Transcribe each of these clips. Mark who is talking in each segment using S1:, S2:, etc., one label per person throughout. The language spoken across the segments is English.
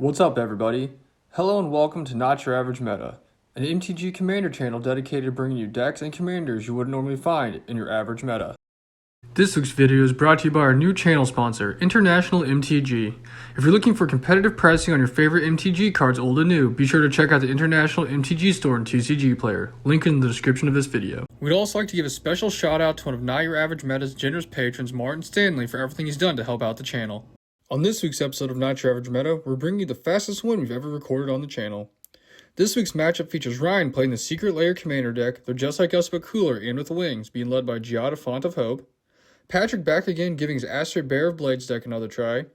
S1: What's up, everybody? Hello and welcome to Not Your Average Meta, an MTG Commander channel dedicated to bringing you decks and commanders you wouldn't normally find in your average meta. This week's video is brought to you by our new channel sponsor, International MTG. If you're looking for competitive pricing on your favorite MTG cards old and new, be sure to check out the International MTG store and TCG Player, link in the description of this video. We'd also like to give a special shout out to one of Not Your Average Meta's generous patrons, Martin Stanley, for everything he's done to help out the channel. On this week's episode of Not Your Average Meta, we're bringing you the fastest win we've ever recorded on the channel. This week's matchup features Ryan playing the Secret Lair Commander deck, they're just like us but cooler and with wings, being led by Giada, Font of Hope. Patrick back again giving his Astor Bear of Blades deck another try.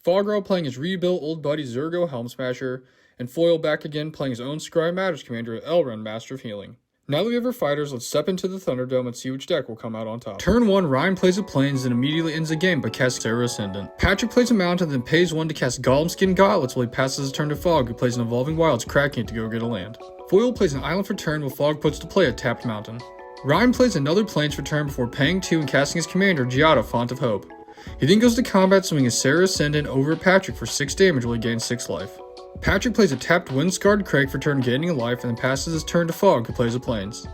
S1: Foggerl playing his rebuilt old buddy Zurgo Helmshasher, and Foil back again playing his own Scry Matters commander Elrond, Master of Healing. Now that we have our fighters, let's step into the Thunderdome and see which deck will come out on top. Turn 1, Ryan plays a Plains and immediately ends the game by casting Serra Ascendant. Patrick plays a Mountain, then pays 1 to cast Golem Skin Gauntlets while he passes his turn to Fog, who plays an Evolving Wilds, cracking it to go get a land. Foil plays an Island for turn while Fog puts to play a tapped Mountain. Ryan plays another Plains for turn before paying 2 and casting his commander, Giada, Font of Hope. He then goes to combat swinging his Serra Ascendant over at Patrick for 6 damage while he gains 6 life. Patrick plays a tapped Windscarred Crag for turn gaining a life and then passes his turn to Fog, who plays a Plains.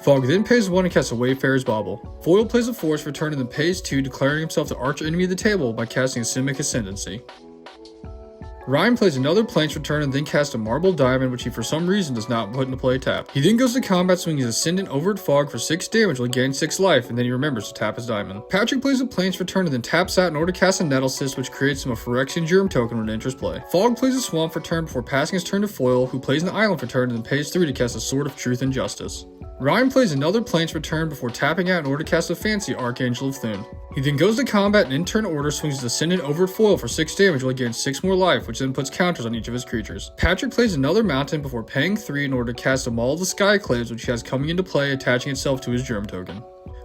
S1: Fog then pays 1 and casts a Wayfarer's Bauble. Foil plays a Force for turn and then pays 2, declaring himself the arch enemy of the table by casting a Simic Ascendancy. Ryan plays another Plains for turn and then casts a Marble Diamond, which he for some reason does not put into play tap. He then goes to combat swinging his Ascendant over at Fog for 6 damage while he gains 6 life, and then he remembers to tap his Diamond. Patrick plays a Plains for turn and then taps out in order to cast a Nettlecyst, which creates him a Phyrexian Germ token when it enters play. Fog plays a Swamp for turn before passing his turn to Foil, who plays an Island for turn and then pays 3 to cast a Sword of Truth and Justice. Ryan plays another Plains for turn before tapping out in order to cast a fancy Archangel of Thune. He then goes to combat and in turn order swings his Ascendant over at Foil for 6 damage while he gains 6 more life, which then puts counters on each of his creatures. Patrick plays another Mountain before paying 3 in order to cast a Maul of the Skyclaves, which he has coming into play, attaching itself to his Germ token.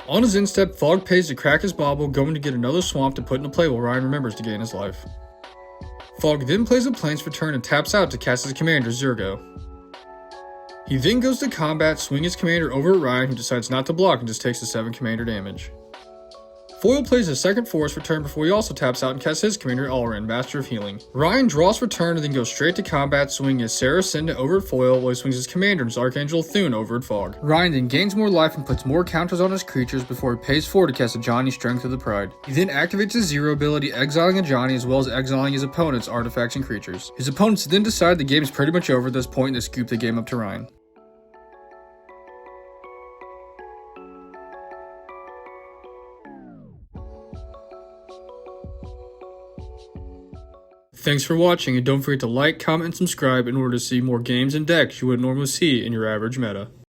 S1: On his instep, Fog pays to crack his Bauble, going to get another Swamp to put into play while Ryan remembers to gain his life. Fog then plays a Plains for turn and taps out to cast his commander, Zurgo. He then goes to combat, swing his commander over at Ryan, who decides not to block and just takes the 7 commander damage. Foil plays a second Force for turn before he also taps out and casts his commander Elrond, Master of Healing. Ryan draws for turn and then goes straight to combat, swinging his Serra Ascendant over at Foil while he swings his commander and his Archangel of Thune over at Fog. Ryan then gains more life and puts more counters on his creatures before he pays 4 to cast a Johnny, Strength of the Pride. He then activates his 0 ability, exiling a Johnny as well as exiling his opponent's artifacts and creatures. His opponents then decide the game is pretty much over at this point and they scoop the game up to Ryan. Thanks for watching, and don't forget to like, comment, and subscribe in order to see more games and decks you wouldn't normally see in your average meta.